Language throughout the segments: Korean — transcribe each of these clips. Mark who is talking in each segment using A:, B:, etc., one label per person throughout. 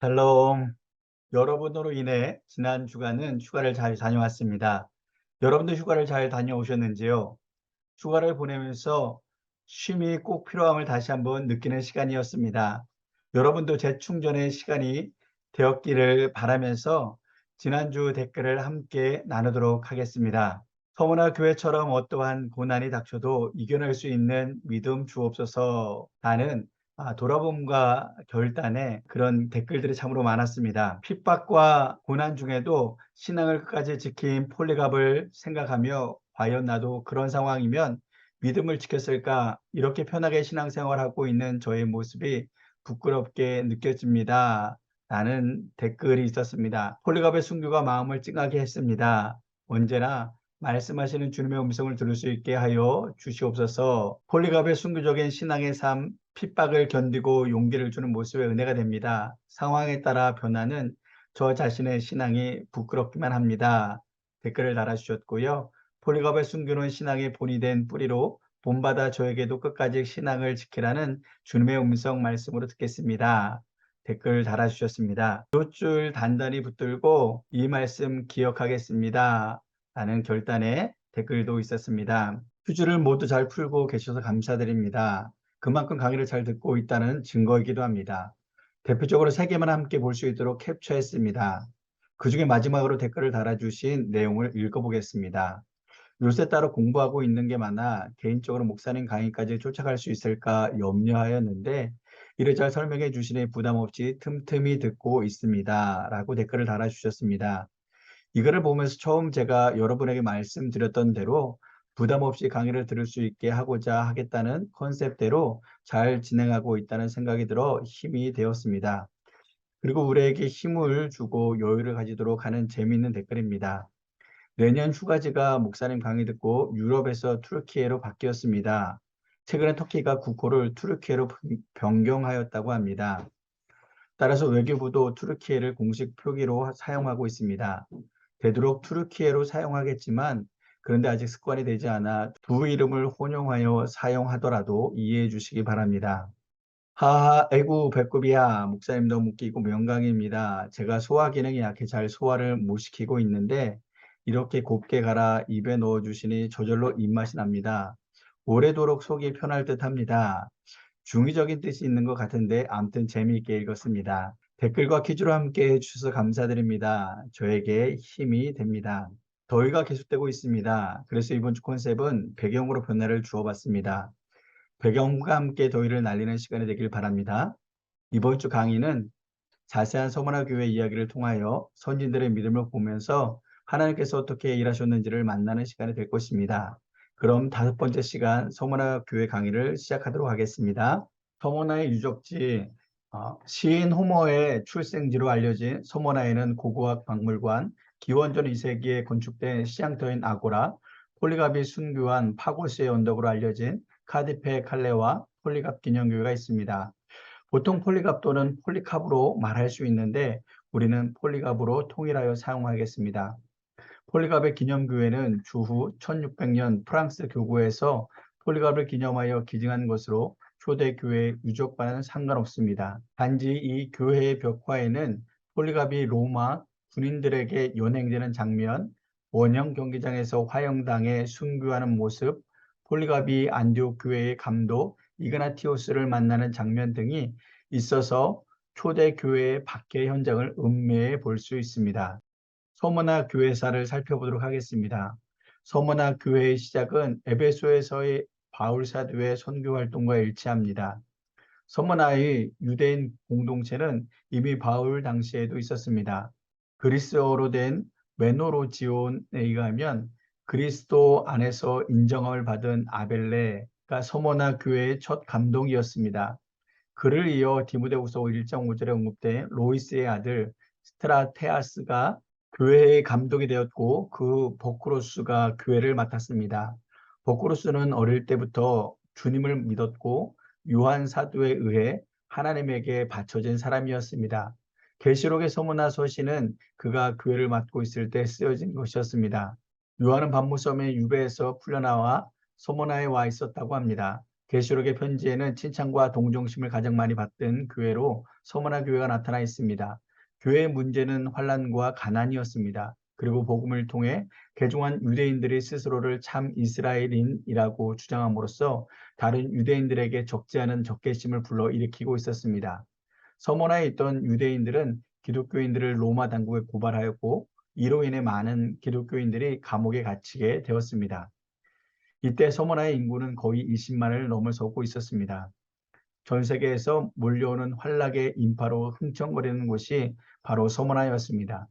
A: 샬롬. 여러분으로 인해 지난 주간은 휴가를 잘 다녀왔습니다. 여러분도 휴가를 잘 다녀오셨는지요? 휴가를 보내면서 쉼이 꼭 필요함을 다시 한번 느끼는 시간이었습니다. 여러분도 재충전의 시간이 되었기를 바라면서 지난주 댓글을 함께 나누도록 하겠습니다. 서머나 교회처럼 어떠한 고난이 닥쳐도 이겨낼 수 있는 믿음 주옵소서. 라는 돌아봄과 결단에 그런 댓글들이 참으로 많았습니다. 핍박과 고난 중에도 신앙을 끝까지 지킨 폴리갑을 생각하며 과연 나도 그런 상황이면 믿음을 지켰을까? 이렇게 편하게 신앙생활하고 있는 저의 모습이 부끄럽게 느껴집니다. 라는 댓글이 있었습니다. 폴리갑의 순교가 마음을 찡하게 했습니다. 언제나 말씀하시는 주님의 음성을 들을 수 있게 하여 주시옵소서. 폴리갑의 순교적인 신앙의 삶, 핍박을 견디고 용기를 주는 모습의 은혜가 됩니다. 상황에 따라 변하는 저 자신의 신앙이 부끄럽기만 합니다. 댓글을 달아주셨고요. 폴리갑의 순교는 신앙의 본이 된 뿌리로 본받아 저에게도 끝까지 신앙을 지키라는 주님의 음성 말씀으로 듣겠습니다. 댓글 달아주셨습니다. 몇 줄 단단히 붙들고 이 말씀 기억하겠습니다. 라는 결단의 댓글도 있었습니다. 퀴즈를 모두 잘 풀고 계셔서 감사드립니다. 그만큼 강의를 잘 듣고 있다는 증거이기도 합니다. 대표적으로 3개만 함께 볼 수 있도록 캡처했습니다. 그 중에 마지막으로 댓글을 달아주신 내용을 읽어보겠습니다. 요새 따로 공부하고 있는 게 많아 개인적으로 목사님 강의까지 쫓아갈 수 있을까 염려하였는데 이를 잘 설명해 주시니 부담 없이 틈틈이 듣고 있습니다. 라고 댓글을 달아주셨습니다. 이거를 보면서 처음 제가 여러분에게 말씀드렸던 대로 부담 없이 강의를 들을 수 있게 하고자 하겠다는 컨셉대로 잘 진행하고 있다는 생각이 들어 힘이 되었습니다. 그리고 우리에게 힘을 주고 여유를 가지도록 하는 재미있는 댓글입니다. 내년 휴가지가 목사님 강의 듣고 유럽에서 투르키예로 바뀌었습니다. 최근에 터키가 국호를 투르키예로 변경하였다고 합니다. 따라서 외교부도 투르키예를 공식 표기로 사용하고 있습니다. 되도록 투르키예로 사용하겠지만 그런데 아직 습관이 되지 않아 두 이름을 혼용하여 사용하더라도 이해해 주시기 바랍니다. 하하, 에구, 배꼽이야. 목사님 너무 웃기고 명강입니다. 제가 소화 기능이 약해 잘 소화를 못 시키고 있는데 이렇게 곱게 갈아 입에 넣어 주시니 저절로 입맛이 납니다. 오래도록 속이 편할 듯 합니다. 중의적인 뜻이 있는 것 같은데 아무튼 재미있게 읽었습니다. 댓글과 퀴즈로 함께 해주셔서 감사드립니다. 저에게 힘이 됩니다. 더위가 계속되고 있습니다. 그래서 이번 주 컨셉은 배경으로 변화를 주어봤습니다. 배경과 함께 더위를 날리는 시간이 되길 바랍니다. 이번 주 강의는 자세한 서머나 교회 이야기를 통하여 선진들의 믿음을 보면서 하나님께서 어떻게 일하셨는지를 만나는 시간이 될 것입니다. 그럼 5번째 시간 서머나 교회 강의를 시작하도록 하겠습니다. 서머나의 유적지, 시인 호머의 출생지로 알려진 서머나에는 고고학 박물관, 기원전 2세기에 건축된 시장터인 아고라, 폴리갑이 순교한 파고스의 언덕으로 알려진 카디페 칼레와 폴리갑 기념교회가 있습니다. 보통 폴리갑 또는 폴리캅으로 말할 수 있는데 우리는 폴리갑으로 통일하여 사용하겠습니다. 폴리갑의 기념교회는 주후 1600년 프랑스 교구에서 폴리갑을 기념하여 기증한 것으로 초대교회 유적과는 상관없습니다. 단지 이 교회의 벽화에는 폴리갑이 로마 군인들에게 연행되는 장면, 원형 경기장에서 화형당해 순교하는 모습, 폴리갑이 안디옥 교회의 감독 이그나티오스를 만나는 장면 등이 있어서 초대교회의 박해 현장을 음미해 볼 수 있습니다. 서머나 교회사를 살펴보도록 하겠습니다. 서머나 교회의 시작은 에베소에서의 바울 사도의 선교 활동과 일치합니다. 서머나의 유대인 공동체는 이미 바울 당시에도 있었습니다. 그리스어로 된 메노로지온에 의하면 그리스도 안에서 인정함을 받은 아벨레가 서머나 교회의 첫 감독이었습니다. 그를 이어 디모데후서 1장 5절에 언급된 로이스의 아들 스트라테아스가 교회의 감독이 되었고 그 버쿠로스가 교회를 맡았습니다. 버쿠로스는 어릴 때부터 주님을 믿었고 요한 사도에 의해 하나님에게 바쳐진 사람이었습니다. 계시록의 서머나 서신은 그가 교회를 맡고 있을 때 쓰여진 것이었습니다. 요한은 밤무섬의 유배에서 풀려나와 서머나에 와 있었다고 합니다. 계시록의 편지에는 칭찬과 동정심을 가장 많이 받던 교회로 서머나 교회가 나타나 있습니다. 교회의 문제는 환란과 가난이었습니다. 그리고 복음을 통해 개종한 유대인들이 스스로를 참 이스라엘인이라고 주장함으로써 다른 유대인들에게 적지 않은 적개심을 불러일으키고 있었습니다. 서머나에 있던 유대인들은 기독교인들을 로마 당국에 고발하였고 이로 인해 많은 기독교인들이 감옥에 갇히게 되었습니다. 이때 서머나의 인구는 거의 20만을 넘어서고 있었습니다. 전 세계에서 몰려오는 환락의 인파로 흥청거리는 곳이 바로 서머나였습니다.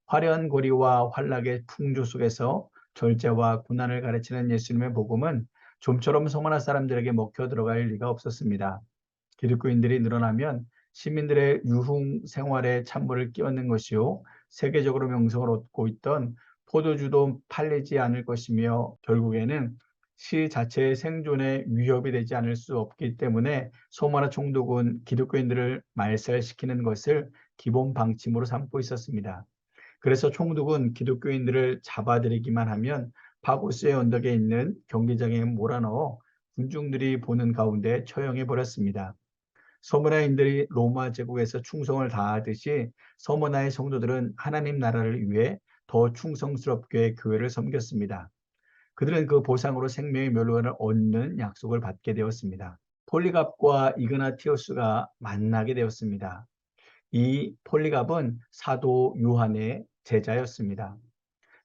A: 화려한 거리와 환락의 풍조 속에서 절제와 고난을 가르치는 예수님의 복음은 좀처럼 서머나 사람들에게 먹혀 들어갈 리가 없었습니다. 기독교인들이 늘어나면 시민들의 유흥 생활에 찬물을 끼얹는 것이요, 세계적으로 명성을 얻고 있던 포도주도 팔리지 않을 것이며 결국에는 시 자체의 생존에 위협이 되지 않을 수 없기 때문에 소마나 총독은 기독교인들을 말살시키는 것을 기본 방침으로 삼고 있었습니다. 그래서 총독은 기독교인들을 잡아들이기만 하면 파고스의 언덕에 있는 경기장에 몰아넣어 군중들이 보는 가운데 처형해 버렸습니다. 서머나인들이 로마 제국에서 충성을 다하듯이 서머나의 성도들은 하나님 나라를 위해 더 충성스럽게 교회를 섬겼습니다. 그들은 그 보상으로 생명의 멸류관을 얻는 약속을 받게 되었습니다. 폴리갑과 이그나티오스가 만나게 되었습니다. 이 폴리갑은 사도 요한의 제자였습니다.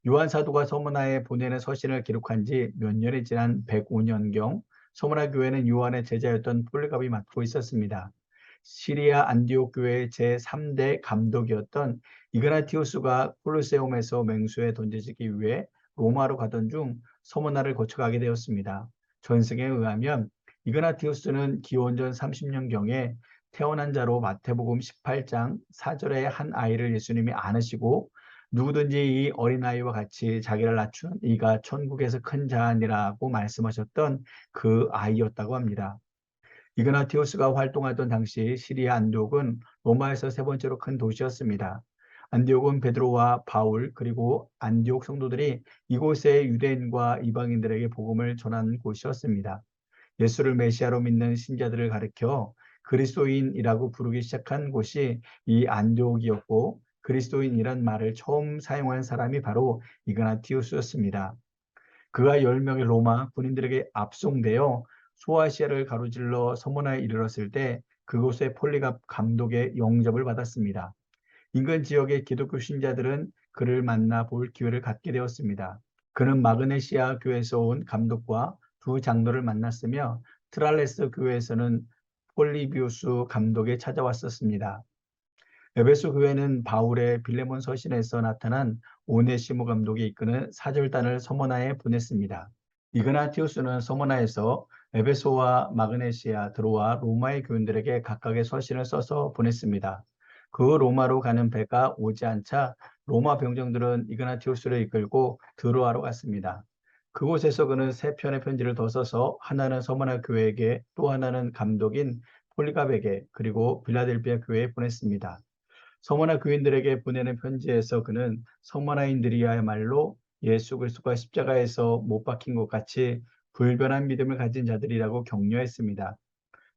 A: 요한 사도가 서머나에 보내는 서신을 기록한 지 몇 년이 지난 105년경 서머나 교회는 요한의 제자였던 폴리갑이 맡고 있었습니다. 시리아 안디옥 교회의 제3대 감독이었던 이그나티우스가 콜로세움에서 맹수에 던져지기 위해 로마로 가던 중 서머나를 거쳐가게 되었습니다. 전승에 의하면 이그나티우스는 기원전 30년경에 태어난 자로 마태복음 18장 4절에 한 아이를 예수님이 안으시고 누구든지 이 어린아이와 같이 자기를 낮춘 이가 천국에서 큰 자니라고 말씀하셨던 그 아이였다고 합니다. 이그나티우스가 활동하던 당시 시리아 안디옥은 로마에서 세 번째로 큰 도시였습니다. 안디옥은 베드로와 바울 그리고 안디옥 성도들이 이곳의 유대인과 이방인들에게 복음을 전한 곳이었습니다. 예수를 메시아로 믿는 신자들을 가리켜 그리스도인이라고 부르기 시작한 곳이 이 안디옥이었고 그리스도인이란 말을 처음 사용한 사람이 바로 이그나티우스였습니다. 그가 10명의 로마 군인들에게 압송되어 소아시아를 가로질러 서머나에 이르렀을 때 그곳의 폴리갑 감독의 영접을 받았습니다. 인근 지역의 기독교 신자들은 그를 만나 볼 기회를 갖게 되었습니다. 그는 마그네시아 교회에서 온 감독과 두 장로를 만났으며 트랄레스 교회에서는 폴리비우스 감독에 찾아왔었습니다. 에베소 교회는 바울의 빌레몬 서신에서 나타난 오네시모 감독이 이끄는 사절단을 서머나에 보냈습니다. 이그나티우스는 서머나에서 에베소와 마그네시아, 드로아, 로마의 교인들에게 각각의 서신을 써서 보냈습니다. 그 로마로 가는 배가 오지 않자 로마 병정들은 이그나티우스를 이끌고 드로아로 갔습니다. 그곳에서 그는 세 편의 편지를 더 써서 하나는 서머나 교회에게 또 하나는 감독인 폴리갑에게 그리고 빌라델비아 교회에 보냈습니다. 서머나 교인들에게 보내는 편지에서 그는 서머나인들이야말로 예수 그리스도가 십자가에서 못 박힌 것 같이 불변한 믿음을 가진 자들이라고 격려했습니다.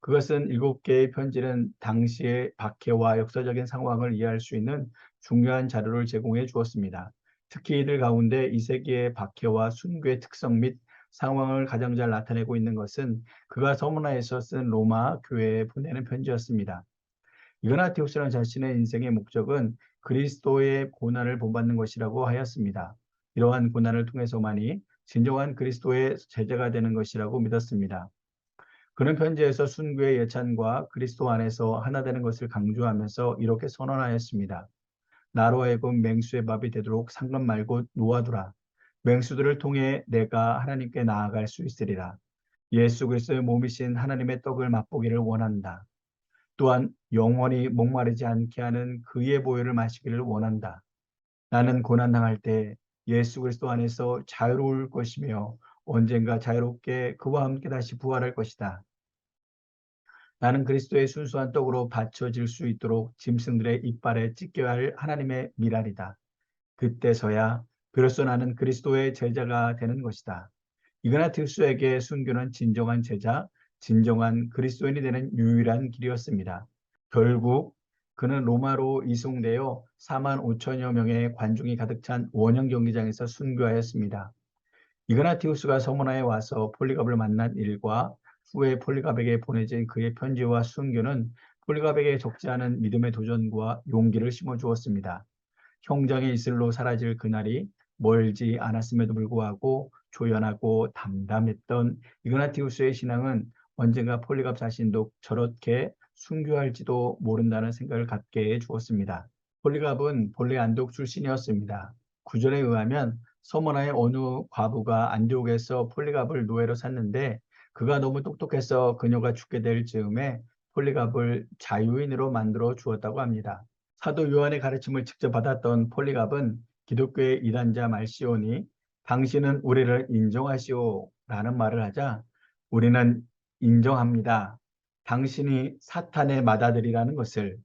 A: 그것은 7개의 편지는 당시의 박해와 역사적인 상황을 이해할 수 있는 중요한 자료를 제공해 주었습니다. 특히 이들 가운데 이 세기의 박해와 순교의 특성 및 상황을 가장 잘 나타내고 있는 것은 그가 서머나에서 쓴 로마 교회에 보내는 편지였습니다. 이그나티우스는 자신의 인생의 목적은 그리스도의 고난을 본받는 것이라고 하였습니다. 이러한 고난을 통해서만이 진정한 그리스도의 제자가 되는 것이라고 믿었습니다. 그는 편지에서 순교의 예찬과 그리스도 안에서 하나 되는 것을 강조하면서 이렇게 선언하였습니다. 나로 하여금 맹수의 밥이 되도록 상관 말고 놓아두라. 맹수들을 통해 내가 하나님께 나아갈 수 있으리라. 예수 그리스도의 몸이신 하나님의 떡을 맛보기를 원한다. 또한 영원히 목마르지 않게 하는 그의 보혈을 마시기를 원한다. 나는 고난당할 때 예수 그리스도 안에서 자유로울 것이며 언젠가 자유롭게 그와 함께 다시 부활할 것이다. 나는 그리스도의 순수한 떡으로 받쳐질 수 있도록 짐승들의 이빨에 찢겨야 할 하나님의 미랄이다. 그때서야 비로소 나는 그리스도의 제자가 되는 것이다. 이그나티우스에게 순교는 진정한 제자, 진정한 그리스도인이 되는 유일한 길이었습니다. 결국 그는 로마로 이송되어 4만 5천여 명의 관중이 가득 찬 원형 경기장에서 순교하였습니다. 이그나티우스가 서문화에 와서 폴리갑을 만난 일과 후에 폴리갑에게 보내진 그의 편지와 순교는 폴리갑에게 적지 않은 믿음의 도전과 용기를 심어주었습니다. 형장의 이슬로 사라질 그날이 멀지 않았음에도 불구하고 조연하고 담담했던 이그나티우스의 신앙은 언젠가 폴리갑 자신도 저렇게 순교할지도 모른다는 생각을 갖게 해 주었습니다. 폴리갑은 본래 안디옥 출신이었습니다. 구절에 의하면 서머나의 어느 과부가 안디옥에서 폴리갑을 노예로 샀는데 그가 너무 똑똑해서 그녀가 죽게 될 즈음에 폴리갑을 자유인으로 만들어 주었다고 합니다. 사도 요한의 가르침을 직접 받았던 폴리갑은 기독교의 이단자 말시온이 당신은 우리를 인정하시오 라는 말을 하자 우리는 인정합니다. 당신이 사탄의 맏아들이라는 것을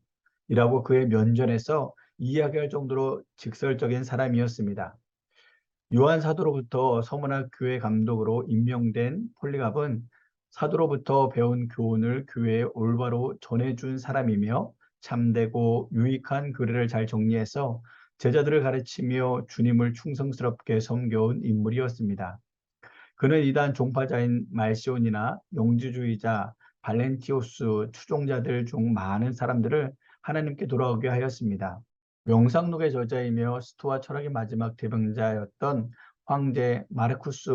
A: 이라고 그의 면전에서 이야기할 정도로 직설적인 사람이었습니다. 요한 사도로부터 서문학 교회 감독으로 임명된 폴리갑은 사도로부터 배운 교훈을 교회에 올바로 전해준 사람이며 참되고 유익한 교리를 잘 정리해서 제자들을 가르치며 주님을 충성스럽게 섬겨온 인물이었습니다. 그는 이단 종파자인 말시온이나 영지주의자, 발렌티오스, 추종자들 중 많은 사람들을 하나님께 돌아오게 하였습니다. 명상록의 저자이며 스토아 철학의 마지막 대명자였던 황제 마르쿠스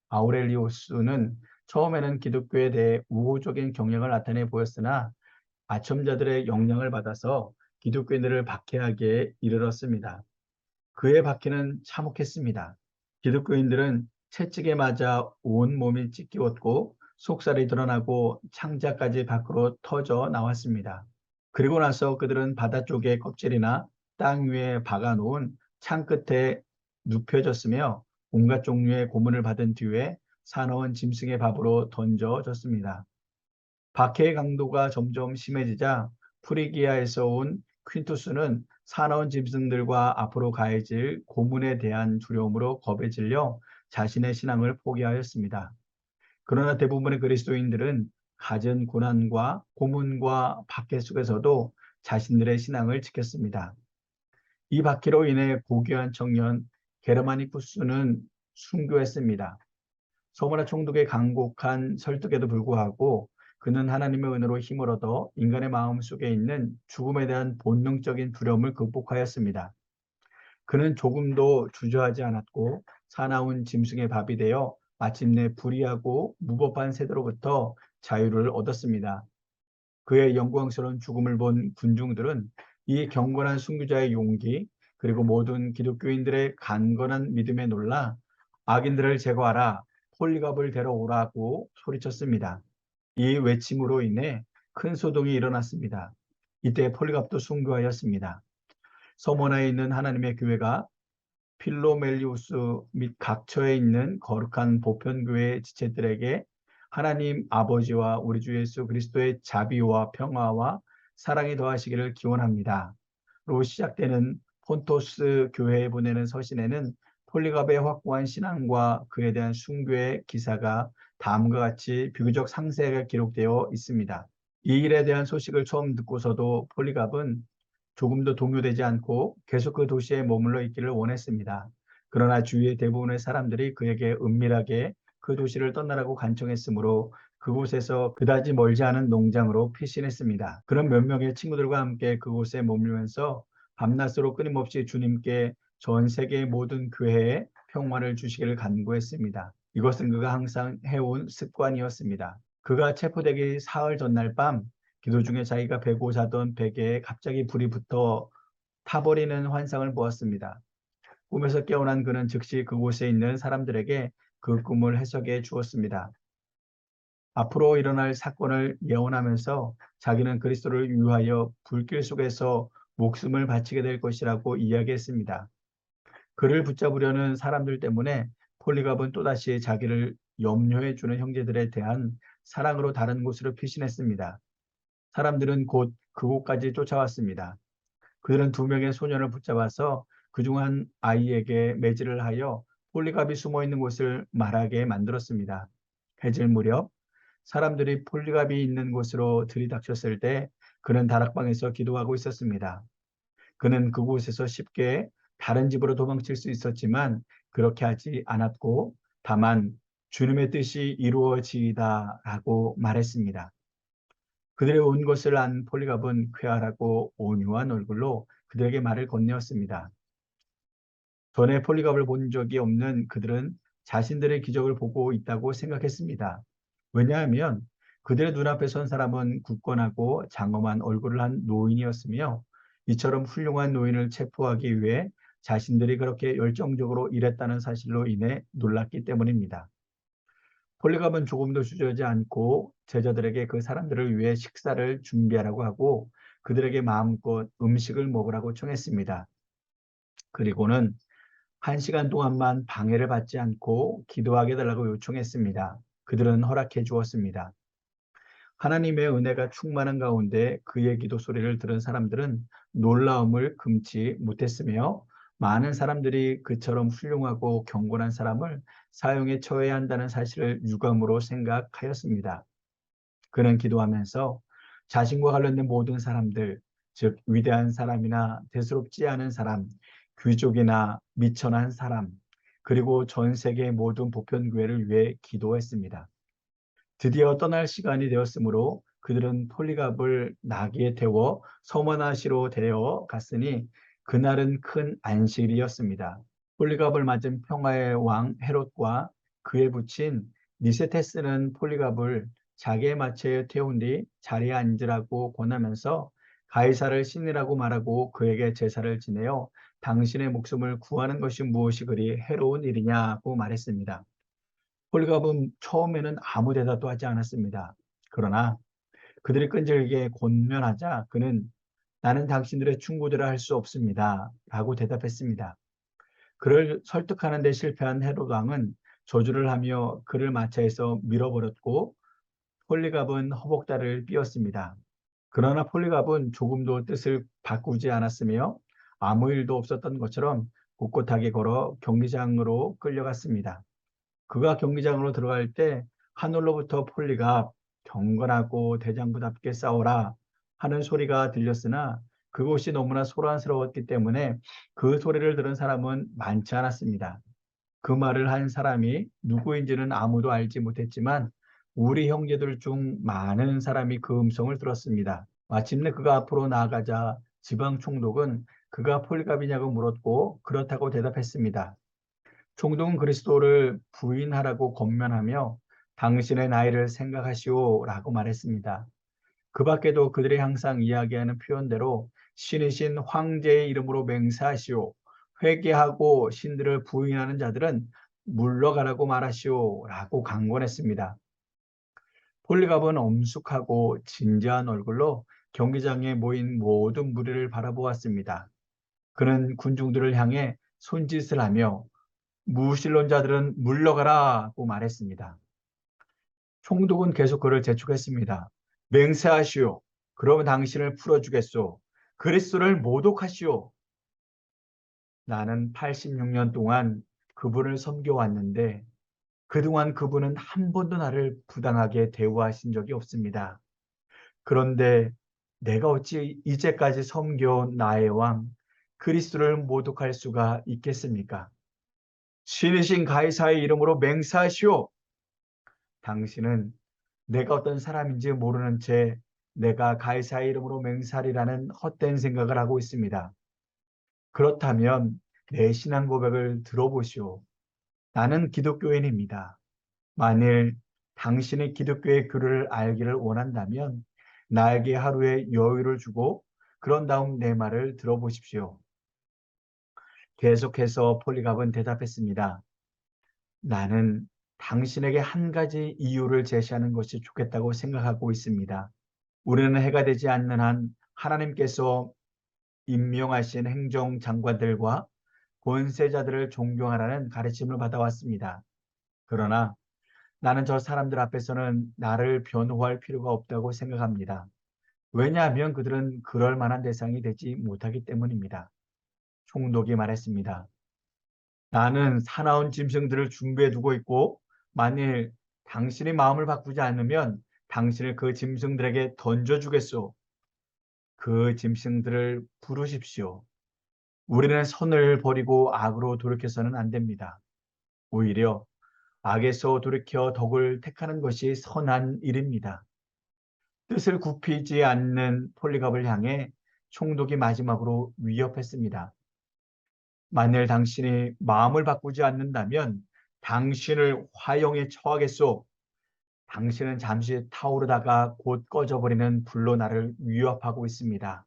A: 아우렐리우스는 처음에는 기독교에 대해 우호적인 경향을 나타내 보였으나 아첨자들의 영향을 받아서 기독교인들을 박해하기에 이르렀습니다. 그의 박해는 참혹했습니다. 기독교인들은 채찍에 맞아 온몸이 찢기웠고 속살이 드러나고 창자까지 밖으로 터져 나왔습니다. 그리고 나서 그들은 바다 쪽의 껍질이나 땅 위에 박아놓은 창 끝에 눕혀졌으며 온갖 종류의 고문을 받은 뒤에 사나운 짐승의 밥으로 던져졌습니다. 박해의 강도가 점점 심해지자 프리기아에서 온 퀸투스는 사나운 짐승들과 앞으로 가해질 고문에 대한 두려움으로 겁에 질려 자신의 신앙을 포기하였습니다. 그러나 대부분의 그리스도인들은 갖은 고난과 고문과 박해 속에서도 자신들의 신앙을 지켰습니다. 이 박해로 인해 고귀한 청년 게르마니쿠스는 순교했습니다. 서머나 총독의 간곡한 설득에도 불구하고 그는 하나님의 은혜로 힘을 얻어 인간의 마음 속에 있는 죽음에 대한 본능적인 두려움을 극복하였습니다. 그는 조금도 주저하지 않았고 사나운 짐승의 밥이 되어 마침내 불의하고 무법한 세대로부터 자유를 얻었습니다. 그의 영광스러운 죽음을 본 군중들은 이 경건한 순교자의 용기 그리고 모든 기독교인들의 간건한 믿음에 놀라 악인들을 제거하라 폴리갑을 데려오라고 소리쳤습니다. 이 외침으로 인해 큰 소동이 일어났습니다. 이때 폴리갑도 순교하였습니다. 서머나에 있는 하나님의 교회가 필로멜리우스 및 각처에 있는 거룩한 보편교회 지체들에게 하나님 아버지와 우리 주 예수 그리스도의 자비와 평화와 사랑이 더하시기를 기원합니다. 로 시작되는 폰토스 교회에 보내는 서신에는 폴리갑의 확고한 신앙과 그에 대한 순교의 기사가 다음과 같이 비교적 상세하게 기록되어 있습니다. 이 일에 대한 소식을 처음 듣고서도 폴리갑은 조금도 동요되지 않고 계속 그 도시에 머물러 있기를 원했습니다. 그러나 주위의 대부분의 사람들이 그에게 은밀하게 그 도시를 떠나라고 간청했으므로 그곳에서 그다지 멀지 않은 농장으로 피신했습니다. 그런 몇 명의 친구들과 함께 그곳에 머물면서 밤낮으로 끊임없이 주님께 전 세계의 모든 교회에 평화를 주시기를 간구했습니다. 이것은 그가 항상 해온 습관이었습니다. 그가 체포되기 사흘 전날 밤 기도 중에 자기가 베고 자던 베개에 갑자기 불이 붙어 타버리는 환상을 보았습니다. 꿈에서 깨어난 그는 즉시 그곳에 있는 사람들에게 그 꿈을 해석해 주었습니다. 앞으로 일어날 사건을 예언하면서 자기는 그리스도를 위하여 불길 속에서 목숨을 바치게 될 것이라고 이야기했습니다. 그를 붙잡으려는 사람들 때문에 폴리갑은 또다시 자기를 염려해 주는 형제들에 대한 사랑으로 다른 곳으로 피신했습니다. 사람들은 곧 그곳까지 쫓아왔습니다. 그들은 2명의 소년을 붙잡아서 그중 한 아이에게 매질을 하여 폴리갑이 숨어 있는 곳을 말하게 만들었습니다. 해질 무렵 사람들이 폴리갑이 있는 곳으로 들이닥쳤을 때 그는 다락방에서 기도하고 있었습니다. 그는 그곳에서 쉽게 다른 집으로 도망칠 수 있었지만 그렇게 하지 않았고 다만 주님의 뜻이 이루어지이다라고 말했습니다. 그들의 온 것을 안 폴리갑은 쾌활하고 온유한 얼굴로 그들에게 말을 건네었습니다. 전에 폴리갑을 본 적이 없는 그들은 자신들의 기적을 보고 있다고 생각했습니다. 왜냐하면 그들의 눈앞에 선 사람은 굳건하고 장엄한 얼굴을 한 노인이었으며 이처럼 훌륭한 노인을 체포하기 위해 자신들이 그렇게 열정적으로 일했다는 사실로 인해 놀랐기 때문입니다. 폴리갑은 조금도 주저하지 않고 제자들에게 그 사람들을 위해 식사를 준비하라고 하고 그들에게 마음껏 음식을 먹으라고 청했습니다. 그리고는 1시간 동안만 방해를 받지 않고 기도하게 달라고 요청했습니다. 그들은 허락해 주었습니다. 하나님의 은혜가 충만한 가운데 그의 기도 소리를 들은 사람들은 놀라움을 금치 못했으며 많은 사람들이 그처럼 훌륭하고 경건한 사람을 사형에 처해야 한다는 사실을 유감으로 생각하였습니다. 그는 기도하면서 자신과 관련된 모든 사람들, 즉 위대한 사람이나 대수롭지 않은 사람, 귀족이나 미천한 사람, 그리고 전 세계 모든 보편교회를 위해 기도했습니다. 드디어 떠날 시간이 되었으므로 그들은 폴리갑을 나귀에 태워 서머나시로 데려 갔으니 그날은 큰 안식일이었습니다. 폴리갑을 맞은 평화의 왕 헤롯과 그에 붙인 니세테스는 폴리갑을 자기의 마차에 태운 뒤 자리에 앉으라고 권하면서 가이사를 신이라고 말하고 그에게 제사를 지내어 당신의 목숨을 구하는 것이 무엇이 그리 해로운 일이냐고 말했습니다. 폴리갑은 처음에는 아무 대답도 하지 않았습니다. 그러나 그들이 끈질기게 권면하자 그는 나는 당신들의 충고대로 할 수 없습니다. 라고 대답했습니다. 그를 설득하는 데 실패한 헤롯 왕은 저주를 하며 그를 마차에서 밀어버렸고 폴리갑은 허복다리를 삐었습니다. 그러나 폴리갑은 조금도 뜻을 바꾸지 않았으며 아무 일도 없었던 것처럼 꼿꼿하게 걸어 경기장으로 끌려갔습니다. 그가 경기장으로 들어갈 때 하늘로부터 폴리갑 경건하고 대장부답게 싸우라 하는 소리가 들렸으나 그곳이 너무나 소란스러웠기 때문에 그 소리를 들은 사람은 많지 않았습니다. 그 말을 한 사람이 누구인지는 아무도 알지 못했지만 우리 형제들 중 많은 사람이 그 음성을 들었습니다. 마침내 그가 앞으로 나아가자 지방 총독은 그가 폴리갑이냐고 물었고 그렇다고 대답했습니다. 총독은 그리스도를 부인하라고 권면하며 당신의 나이를 생각하시오라고 말했습니다. 그 밖에도 그들이 항상 이야기하는 표현대로 신이신 황제의 이름으로 맹세하시오. 회개하고 신들을 부인하는 자들은 물러가라고 말하시오라고 강권했습니다. 폴리갑은 엄숙하고 진지한 얼굴로 경기장에 모인 모든 무리를 바라보았습니다. 그는 군중들을 향해 손짓을 하며 무신론자들은 물러가라고 말했습니다. 총독은 계속 그를 재촉했습니다. 맹세하시오. 그러면 당신을 풀어주겠소. 그리스도를 모독하시오. 나는 86년 동안 그분을 섬겨왔는데 그동안 그분은 한 번도 나를 부당하게 대우하신 적이 없습니다. 그런데 내가 어찌 이제까지 섬겨온 나의 왕 그리스도를 모독할 수가 있겠습니까? 신이신 가이사의 이름으로 맹세하시오. 당신은 내가 어떤 사람인지 모르는 채 내가 가이사의 이름으로 맹세하리라는 헛된 생각을 하고 있습니다. 그렇다면 내 신앙 고백을 들어보시오. 나는 기독교인입니다. 만일 당신의 기독교의 교리를 알기를 원한다면 나에게 하루의 여유를 주고 그런 다음 내 말을 들어보십시오. 계속해서 폴리갑은 대답했습니다. 나는 당신에게 한 가지 이유를 제시하는 것이 좋겠다고 생각하고 있습니다. 우리는 해가 되지 않는 한 하나님께서 임명하신 행정장관들과 권세자들을 존경하라는 가르침을 받아왔습니다. 그러나 나는 저 사람들 앞에서는 나를 변호할 필요가 없다고 생각합니다. 왜냐하면 그들은 그럴 만한 대상이 되지 못하기 때문입니다. 총독이 말했습니다. 나는 사나운 짐승들을 준비해 두고 있고 만일 당신이 마음을 바꾸지 않으면 당신을 그 짐승들에게 던져주겠소. 그 짐승들을 부르십시오. 우리는 선을 버리고 악으로 돌이켜서는 안 됩니다. 오히려 악에서 돌이켜 덕을 택하는 것이 선한 일입니다. 뜻을 굽히지 않는 폴리갑을 향해 총독이 마지막으로 위협했습니다. 만일 당신이 마음을 바꾸지 않는다면 당신을 화형에 처하겠소. 당신은 잠시 타오르다가 곧 꺼져버리는 불로 나를 위협하고 있습니다.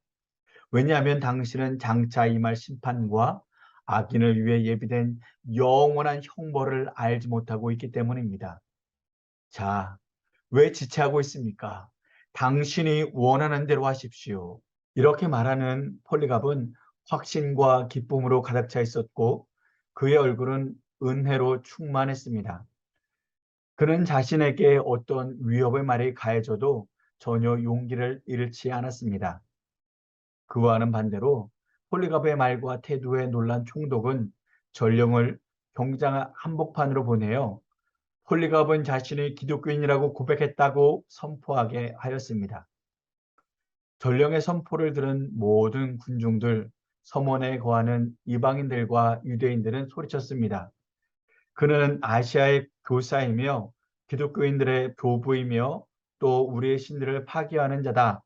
A: 왜냐하면 당신은 장차 임할 심판과 악인을 위해 예비된 영원한 형벌을 알지 못하고 있기 때문입니다. 자, 왜 지체하고 있습니까? 당신이 원하는 대로 하십시오. 이렇게 말하는 폴리갑은 확신과 기쁨으로 가득 차 있었고 그의 얼굴은 은혜로 충만했습니다. 그는 자신에게 어떤 위협의 말이 가해져도 전혀 용기를 잃지 않았습니다. 그와는 반대로 폴리갑의 말과 태도에 놀란 총독은 전령을 경장 한복판으로 보내어 폴리갑은 자신이 기독교인이라고 고백했다고 선포하게 하였습니다. 전령의 선포를 들은 모든 군중들, 서원에 거하는 이방인들과 유대인들은 소리쳤습니다. 그는 아시아의 교사이며 기독교인들의 교부이며 또 우리의 신들을 파괴하는 자다.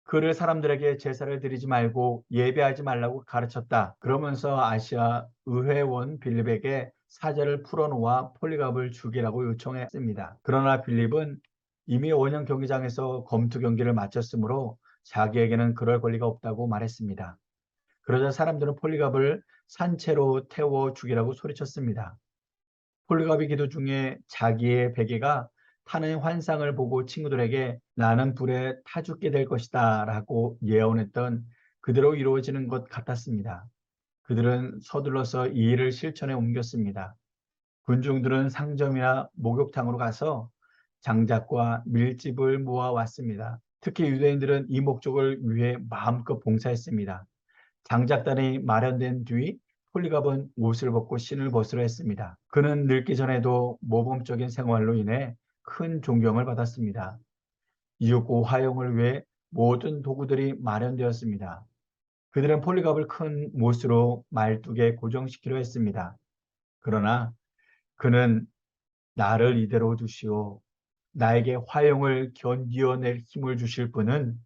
A: 그를 사람들에게 제사를 드리지 말고 예배하지 말라고 가르쳤다. 그러면서 아시아 의회원 빌립에게 사제를 풀어놓아 폴리갑을 죽이라고 요청했습니다. 그러나 빌립은 이미 원형 경기장에서 검투 경기를 마쳤으므로 자기에게는 그럴 권리가 없다고 말했습니다. 그러자 사람들은 폴리갑을 산채로 태워 죽이라고 소리쳤습니다. 폴리갑이 기도 중에 자기의 베개가 타는 환상을 보고 친구들에게 나는 불에 타 죽게 될 것이다 라고 예언했던 그대로 이루어지는 것 같았습니다. 그들은 서둘러서 이 일을 실천에 옮겼습니다. 군중들은 상점이나 목욕탕으로 가서 장작과 밀집을 모아왔습니다. 특히 유대인들은 이 목적을 위해 마음껏 봉사했습니다. 장작단이 마련된 뒤 폴리갑은 옷을 벗고 신을 벗으려 했습니다. 그는 늙기 전에도 모범적인 생활로 인해 큰 존경을 받았습니다. 이윽고 화형을 위해 모든 도구들이 마련되었습니다. 그들은 폴리갑을 큰 못으로 말뚝에 고정시키려 했습니다. 그러나 그는 나를 이대로 두시오. 나에게 화형을 견디어낼 힘을 주실 분은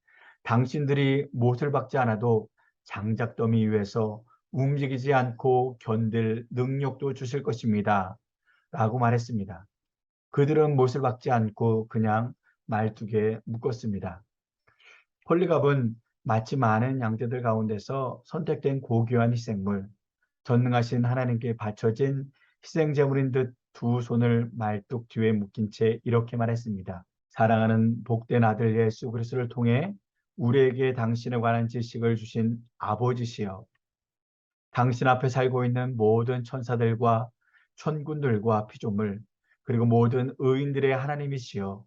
A: 당신들이 못을 박지 않아도 장작더미 위에서 움직이지 않고 견딜 능력도 주실 것입니다. 라고 말했습니다. 그들은 못을 박지 않고 그냥 말뚝에 묶었습니다. 폴리갑은 마치 많은 양떼들 가운데서 선택된 고귀한 희생물, 전능하신 하나님께 바쳐진 희생제물인 듯 두 손을 말뚝 뒤에 묶인 채 이렇게 말했습니다. 사랑하는 복된 아들 예수 그리스도를 통해 우리에게 당신에 관한 지식을 주신 아버지시여, 당신 앞에 살고 있는 모든 천사들과 천군들과 피조물, 그리고 모든 의인들의 하나님이시여,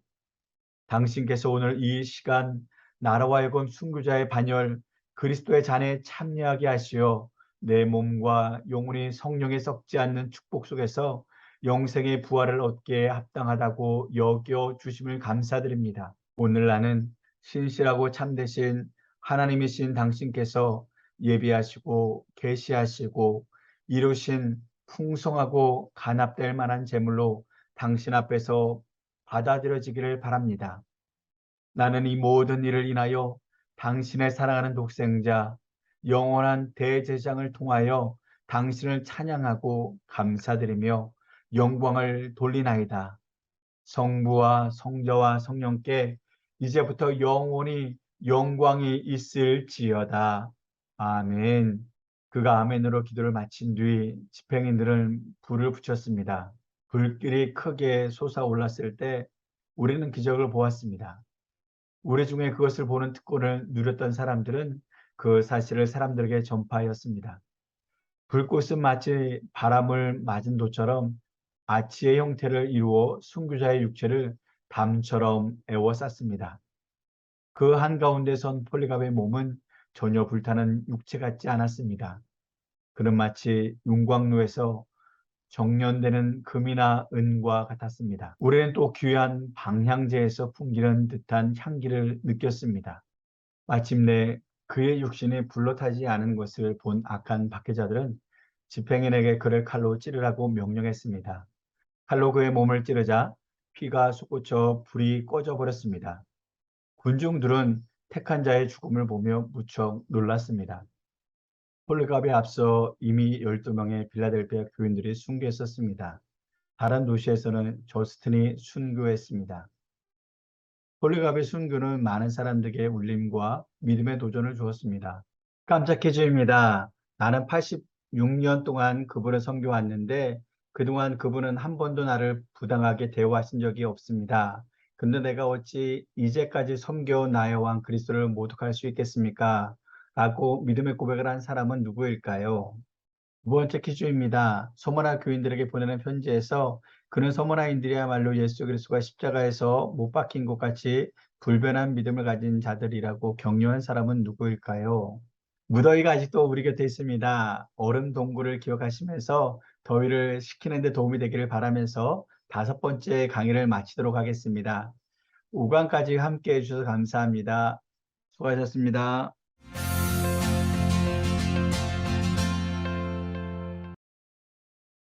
A: 당신께서 오늘 이 시간 나라와 하여금 순교자의 반열 그리스도의 잔에 참여하게 하시어 내 몸과 영혼이 성령에 썩지 않는 축복 속에서 영생의 부활을 얻기에 합당하다고 여겨 주심을 감사드립니다. 오늘 나는 신실하고 참되신 하나님이신 당신께서 예비하시고 계시하시고 이루신 풍성하고 간합될 만한 제물로 당신 앞에서 받아들여지기를 바랍니다. 나는 이 모든 일을 인하여 당신의 사랑하는 독생자, 영원한 대제장을 통하여 당신을 찬양하고 감사드리며 영광을 돌리나이다. 성부와 성자와 성령께 이제부터 영원히 영광이 있을지어다. 아멘. 그가 아멘으로 기도를 마친 뒤 집행인들은 불을 붙였습니다. 불길이 크게 솟아올랐을 때 우리는 기적을 보았습니다. 우리 중에 그것을 보는 특권을 누렸던 사람들은 그 사실을 사람들에게 전파하였습니다. 불꽃은 마치 바람을 맞은 돌처럼 아치의 형태를 이루어 순교자의 육체를 담처럼 에워쌌습니다. 그 한가운데 선 폴리갑의 몸은 전혀 불타는 육체 같지 않았습니다. 그는 마치 윤광로에서 정련되는 금이나 은과 같았습니다. 우리는 또 귀한 방향제에서 풍기는 듯한 향기를 느꼈습니다. 마침내 그의 육신이 불로 타지 않은 것을 본 악한 박해자들은 집행인에게 그를 칼로 찌르라고 명령했습니다. 칼로 그의 몸을 찌르자 피가 솟구쳐 불이 꺼져 버렸습니다. 군중들은 택한 자의 죽음을 보며 무척 놀랐습니다. 홀갑에 앞서 이미 12명의 빌라델피아 교인들이 순교했었습니다. 다른 도시에서는 저스틴이 순교했습니다. 홀리갑의 순교는 많은 사람들에게 울림과 믿음의 도전을 주었습니다. 깜짝 퀴즈입니다. 나는 86년 동안 그분을 섬겨왔는데 그동안 그분은 한 번도 나를 부당하게 대우하신 적이 없습니다. 근데 내가 어찌 이제까지 섬겨온 나의 왕 그리스도를 모독할 수 있겠습니까? 라고 믿음의 고백을 한 사람은 누구일까요? 두 번째 퀴즈입니다. 서머나 교인들에게 보내는 편지에서 그는 서머나인들이야말로 예수 그리스도가 십자가에서 못 박힌 것 같이 불변한 믿음을 가진 자들이라고 격려한 사람은 누구일까요? 무더위가 아직도 우리 곁에 있습니다. 얼음 동굴을 기억하시면서 더위를 식히는 데 도움이 되기를 바라면서 다섯 번째 강의를 마치도록 하겠습니다. 5강까지 함께 해주셔서 감사합니다. 수고하셨습니다.